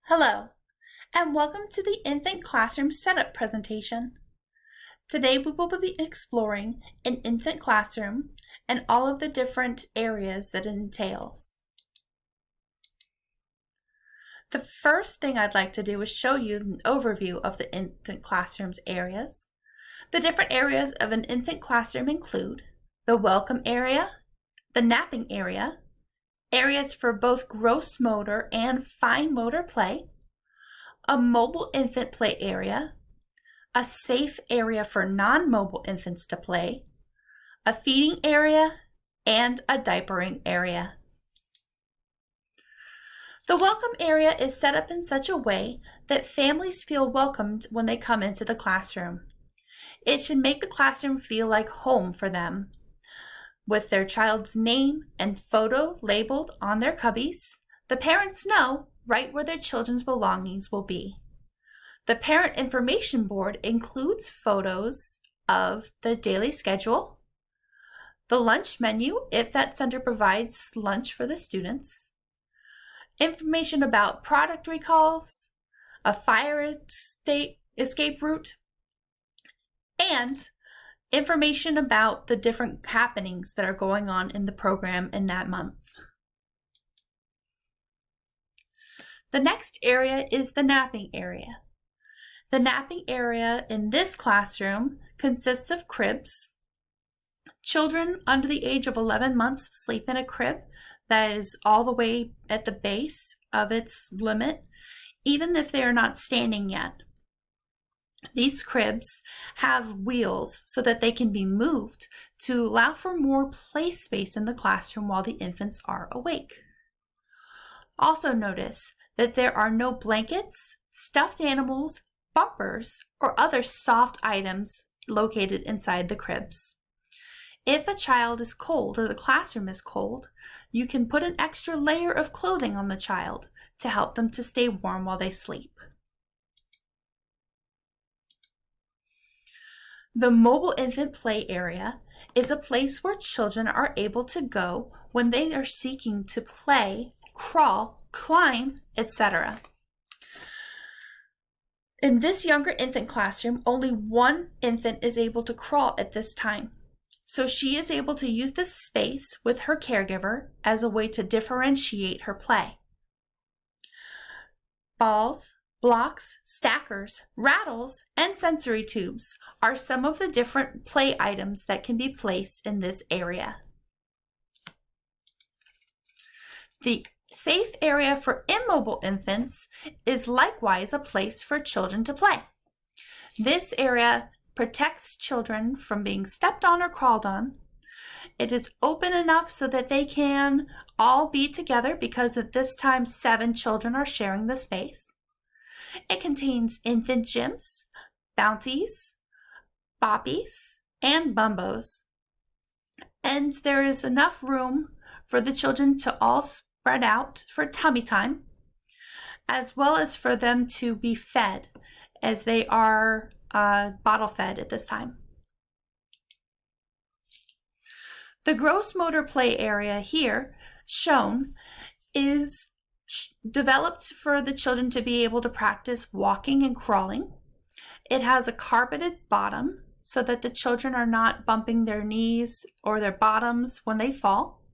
Hello, and welcome to the Infant Classroom Setup presentation. Today we will be exploring an infant classroom and all of the different areas that it entails. The first thing I'd like to do is show you an overview of the infant classroom's areas. The different areas of an infant classroom include the welcome area, the napping area, areas for both gross motor and fine motor play, a mobile infant play area, a safe area for non-mobile infants to play, a feeding area, and a diapering area. The welcome area is set up in such a way that families feel welcomed when they come into the classroom. It should make the classroom feel like home for them, with their child's name and photo labeled on their cubbies. The parents know right where their children's belongings will be. The parent information board includes photos of the daily schedule, the lunch menu if that center provides lunch for the students, information about product recalls, a fire escape route, and information about the different happenings that are going on in the program in that month. The next area is the napping area. The napping area in this classroom consists of cribs. Children under the age of 11 months sleep in a crib that is all the way at the base of its limit, even if they are not standing yet. These cribs have wheels so that they can be moved to allow for more play space in the classroom while the infants are awake. Also notice that there are no blankets, stuffed animals, bumpers, or other soft items located inside the cribs. If a child is cold or the classroom is cold, you can put an extra layer of clothing on the child to help them to stay warm while they sleep. The mobile infant play area is a place where children are able to go when they are seeking to play, crawl, climb, etc. In this younger infant classroom, only one infant is able to crawl at this time. So she is able to use this space with her caregiver as a way to differentiate her play. Balls, blocks, stackers, rattles, and sensory tubes are some of the different play items that can be placed in this area. The safe area for immobile infants is likewise a place for children to play. This area protects children from being stepped on or crawled on. It is open enough so that they can all be together because at this time 7 children are sharing the space. It contains infant gyms, bouncies, boppies, and bumbos. And there is enough room for the children to all spread out for tummy time, as well as for them to be fed as they are bottle fed at this time. The gross motor play area here shown is developed for the children to be able to practice walking and crawling. It has a carpeted bottom so that the children are not bumping their knees or their bottoms when they fall.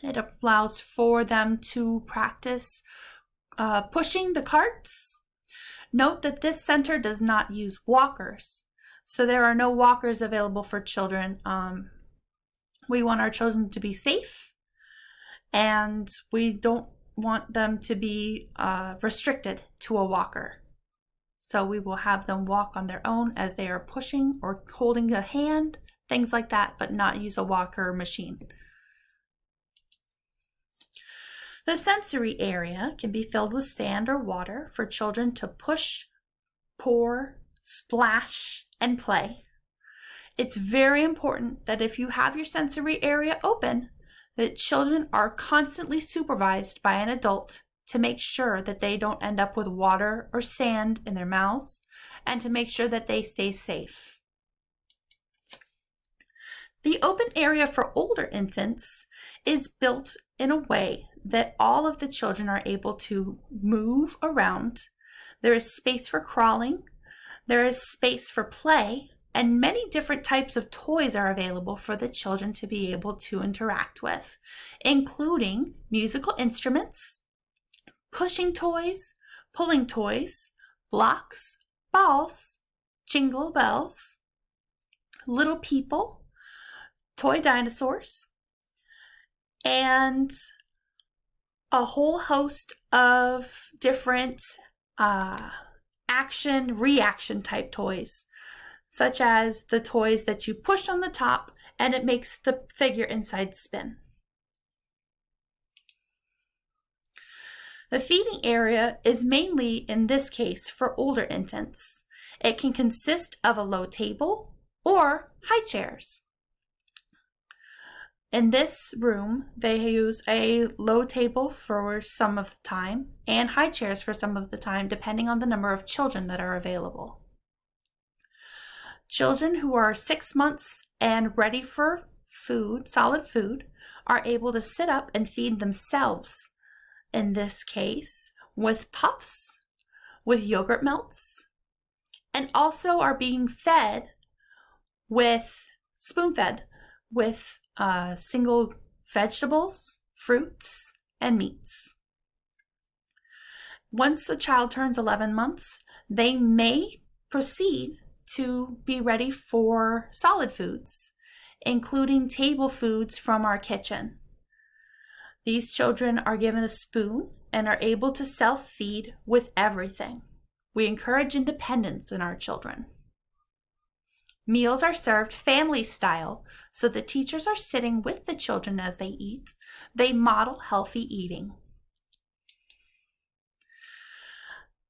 It allows for them to practice pushing the carts. Note that this center does not use walkers, so there are no walkers available for children. We want our children to be safe, and we don't want them to be restricted to a walker. So we will have them walk on their own as they are pushing or holding a hand, things like that, but not use a walker machine. The sensory area can be filled with sand or water for children to push, pour, splash, and play. It's very important that if you have your sensory area open, that children are constantly supervised by an adult to make sure that they don't end up with water or sand in their mouths and to make sure that they stay safe. The open area for older infants is built in a way that all of the children are able to move around. There is space for crawling, there is space for play, and many different types of toys are available for the children to be able to interact with, including musical instruments, pushing toys, pulling toys, blocks, balls, jingle bells, little people, toy dinosaurs, and a whole host of different action-reaction type toys, such as the toys that you push on the top and it makes the figure inside spin. The feeding area is mainly, in this case, for older infants. It can consist of a low table or high chairs. In this room, they use a low table for some of the time and high chairs for some of the time, depending on the number of children that are available. Children who are 6 months and ready for food, solid food, are able to sit up and feed themselves, in this case, with puffs, with yogurt melts, and also are being fed with, spoon-fed, with single vegetables, fruits, and meats. Once a child turns 11 months, they may proceed to be ready for solid foods, including table foods from our kitchen. These children are given a spoon and are able to self-feed with everything. We encourage independence in our children. Meals are served family style, so the teachers are sitting with the children as they eat. They model healthy eating.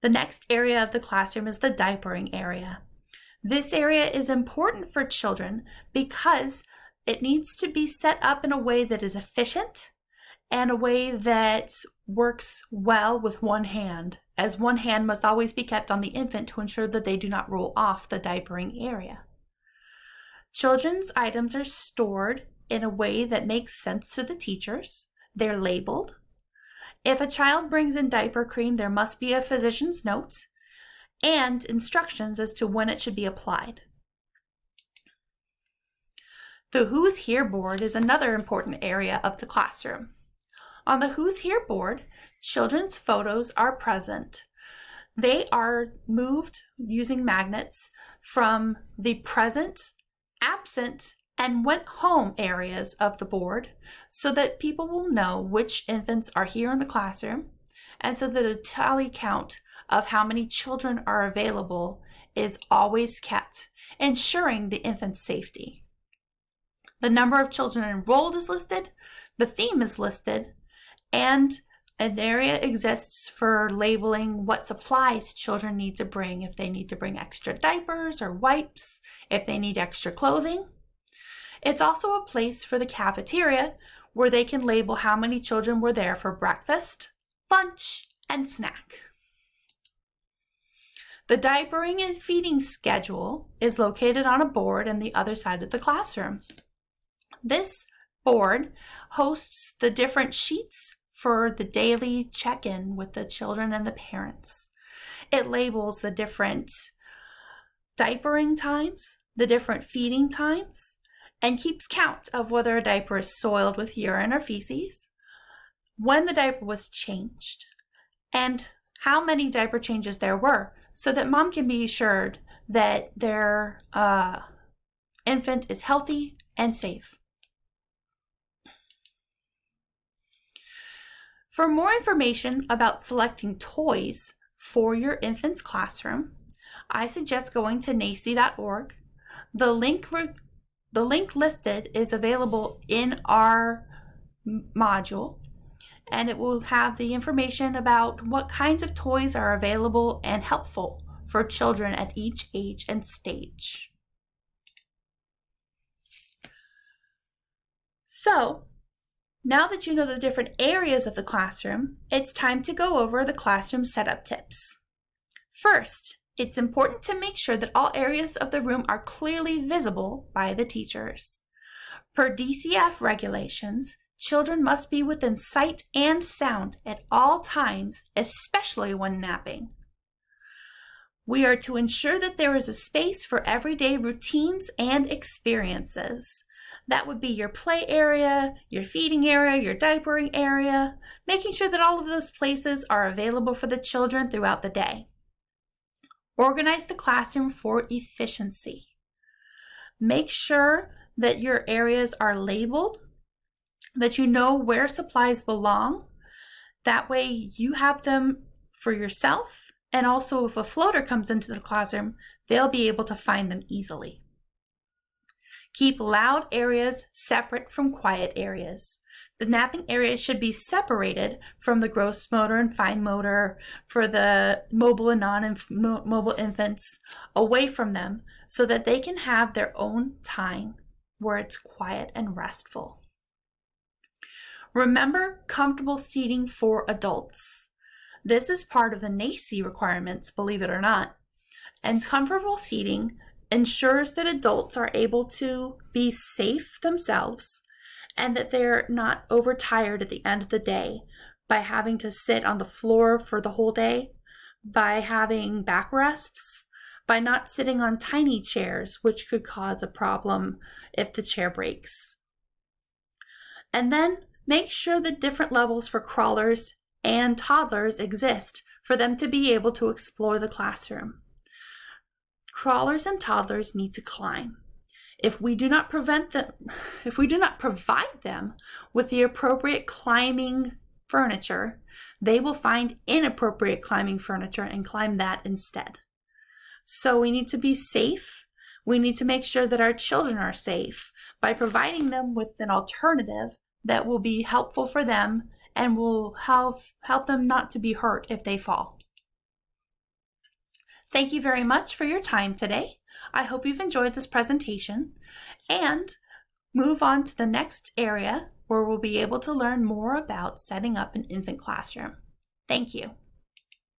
The next area of the classroom is the diapering area. This area is important for children because it needs to be set up in a way that is efficient and a way that works well with one hand, as one hand must always be kept on the infant to ensure that they do not roll off the diapering area. Children's items are stored in a way that makes sense to the teachers. They're labeled. If a child brings in diaper cream, there must be a physician's note and instructions as to when it should be applied. The Who's Here board is another important area of the classroom. On the Who's Here board, children's photos are present. They are moved using magnets from the present, absent, and went home areas of the board so that people will know which infants are here in the classroom, and so that a tally count of how many children are available is always kept, ensuring the infant's safety. The number of children enrolled is listed, the theme is listed, and an area exists for labeling what supplies children need to bring, if they need to bring extra diapers or wipes, if they need extra clothing. It's also a place for the cafeteria where they can label how many children were there for breakfast, lunch, and snack. The diapering and feeding schedule is located on a board on the other side of the classroom. This board hosts the different sheets for the daily check-in with the children and the parents. It labels the different diapering times, the different feeding times, and keeps count of whether a diaper is soiled with urine or feces, when the diaper was changed, and how many diaper changes there were, so that mom can be assured that their infant is healthy and safe. For more information about selecting toys for your infant's classroom, I suggest going to nacy.org. The link listed is available in our module, and it will have the information about what kinds of toys are available and helpful for children at each age and stage. So, now that you know the different areas of the classroom, it's time to go over the classroom setup tips. First, it's important to make sure that all areas of the room are clearly visible by the teachers. Per DCF regulations, Children must be within sight and sound at all times, especially when napping. We are to ensure that there is a space for everyday routines and experiences. That would be your play area, your feeding area, your diapering area, making sure that all of those places are available for the children throughout the day. Organize the classroom for efficiency. Make sure that your areas are labeled, that you know where supplies belong. That way you have them for yourself, and also if a floater comes into the classroom, they'll be able to find them easily. Keep loud areas separate from quiet areas. The napping area should be separated from the gross motor and fine motor for the mobile and non-mobile infants, away from them so that they can have their own time where it's quiet and restful. Remember comfortable seating for adults. This is part of the NACCE requirements, believe it or not. And comfortable seating ensures that adults are able to be safe themselves and that they're not overtired at the end of the day by having to sit on the floor for the whole day, by having backrests, by not sitting on tiny chairs, which could cause a problem if the chair breaks. And then make sure that different levels for crawlers and toddlers exist for them to be able to explore the classroom. Crawlers and toddlers need to climb. If we do not provide them with the appropriate climbing furniture, they will find inappropriate climbing furniture and climb that instead. So we need to be safe. We need to make sure that our children are safe by providing them with an alternative that will be helpful for them and will help them not to be hurt if they fall. Thank you very much for your time today. I hope you've enjoyed this presentation, and move on to the next area where we'll be able to learn more about setting up an infant classroom. Thank you.